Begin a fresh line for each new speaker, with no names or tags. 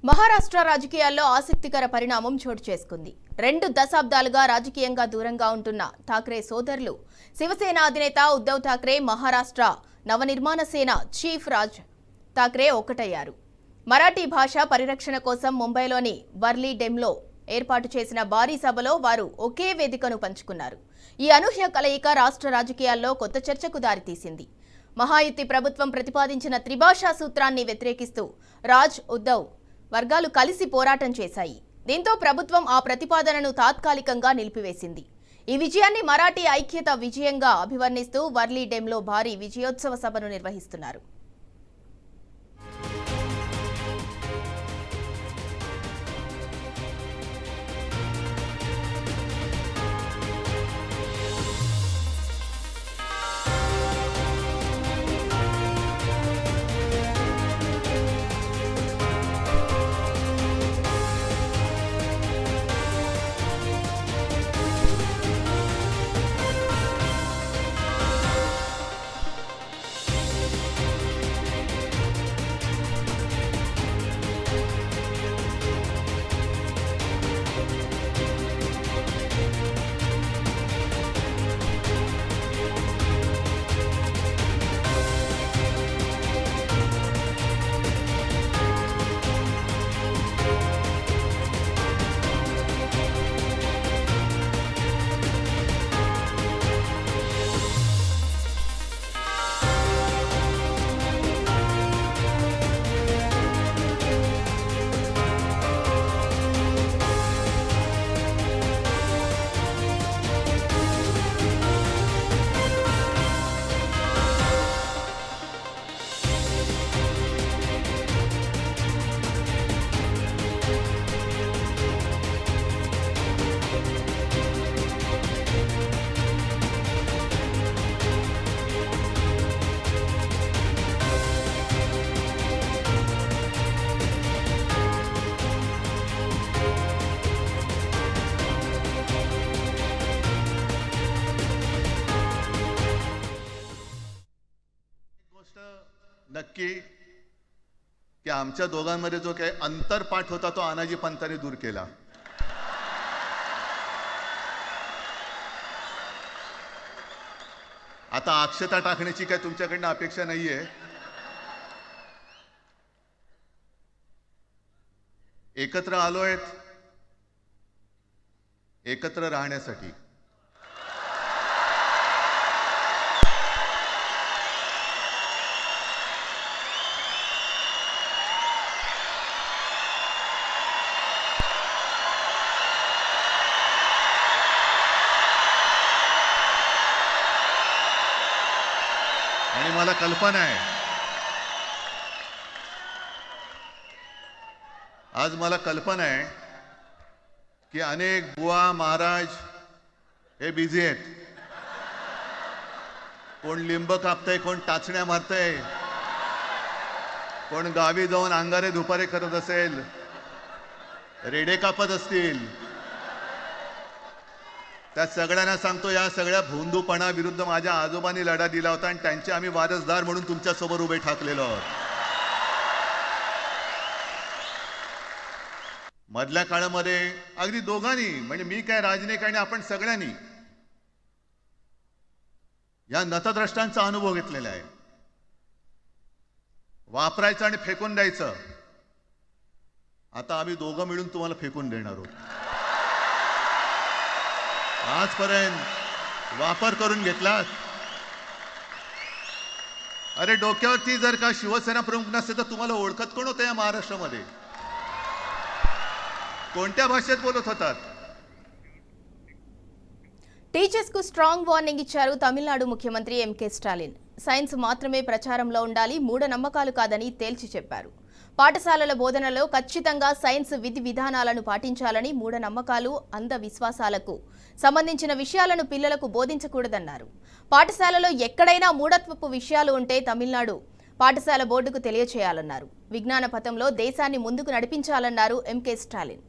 మహారాష్ట్ర రాజకీయాల్లో ఆసక్తికర పరిణామం చోటు చేసుకుంది. 2 దశాబ్దాలుగా రాజకీయంగా దూరంగా ఉంటున్న ఠాక్రే సోదరులు శివసేన అధినేత ఉద్ధవ్ ఠాక్రే, మహారాష్ట్ర నవనిర్మాణ సేన చీఫ్ రాజ్ ఠాక్రే ఒక్కటయ్యారు. మరాఠీ భాష పరిరక్షణ కోసం ముంబైలోని వర్లీ డెమ్లో ఏర్పాటు చేసిన భారీ సభలో వారు ఒకే వేదికను పంచుకున్నారు. ఈ అనూహ్య కలయిక రాష్ట్ర రాజకీయాల్లో కొత్త చర్చకు దారితీసింది. మహాయుతి ప్రభుత్వం ప్రతిపాదించిన త్రిభాషా సూత్రాన్ని వ్యతిరేకిస్తూ రాజ్, ఉద్ధవ్ వర్గాలు కలిసి పోరాటం చేశాయి. దీంతో ప్రభుత్వం ఆ ప్రతిపాదనను తాత్కాలికంగా నిలిపివేసింది. ఈ విజయాన్ని మరాఠీ ఐక్యత విజయంగా అభివర్ణిస్తూ వర్లీ డెమ్లో భారీ విజయోత్సవ సభను నిర్వహిస్తున్నారు.
नक्की की आमच्या दोघांमध्ये जो काही अंतरपाठ होता तो आनाजी पंतांनी दूर केला. आता अक्षता टाकण्याची काय तुमच्याकडनं अपेक्षा नाहीये. एकत्र आलोय एकत्र राहण्यासाठी. आणि मला कल्पना आहे, आज मला कल्पना आहे की अनेक बुवा महाराज हे बिझी आहेत. कोण लिंब कापतय, कोण टाचण्या मारतय, कोण गावी जाऊन अंगारे दुपारे करत असेल, रेडे कापत असतील. त्या सगळ्यांना सांगतो, या सगळ्या भोंदूपणा विरुद्ध माझ्या आजोबांनी लढा दिला होता आणि त्यांचे आम्ही वारसदार म्हणून तुमच्या समोर उभे ठाकलेलो आहोत. मधल्या काळामध्ये अगदी दोघांनी, म्हणजे मी काय, राजनेक आणि आपण सगळ्यांनी या नतद्रष्टांचा अनुभव घेतलेला आहे. वापरायचं आणि फेकून द्यायचं. आता आम्ही दोघं मिळून तुम्हाला फेकून देणार आहोत. आजपर्यंत वापर करून घेतलात. अरे डोक्यावरती जर का शिवसेना प्रमुख नसते तर तुम्हाला ओळखत कोण होतं या महाराष्ट्रामध्ये? कोणत्या भाषेत बोलत होतात?
టీచర్స్ కు స్ట్రాంగ్ వార్నింగ్ ఇచ్చారు తమిళనాడు ముఖ్యమంత్రి ఎంకే స్టాలిన్. సైన్స్ మాత్రమే ప్రచారంలో ఉండాలి, మూఢనమ్మకాలు కాదని తేల్చి చెప్పారు. పాఠశాలల బోధనలో ఖచ్చితంగా సైన్స్ విధి విధానాలను పాటించాలని, మూఢనమ్మకాలు, అంధ విశ్వాసాలకు సంబంధించిన విషయాలను పిల్లలకు బోధించకూడదన్నారు. పాఠశాలలో ఎక్కడైనా మూఢత్వపు విషయాలు ఉంటే తమిళనాడు పాఠశాల బోర్డుకు తెలియచేయాలన్నారు. విజ్ఞాన పథంలో దేశాన్ని ముందుకు నడిపించాలన్నారు ఎంకే స్టాలిన్.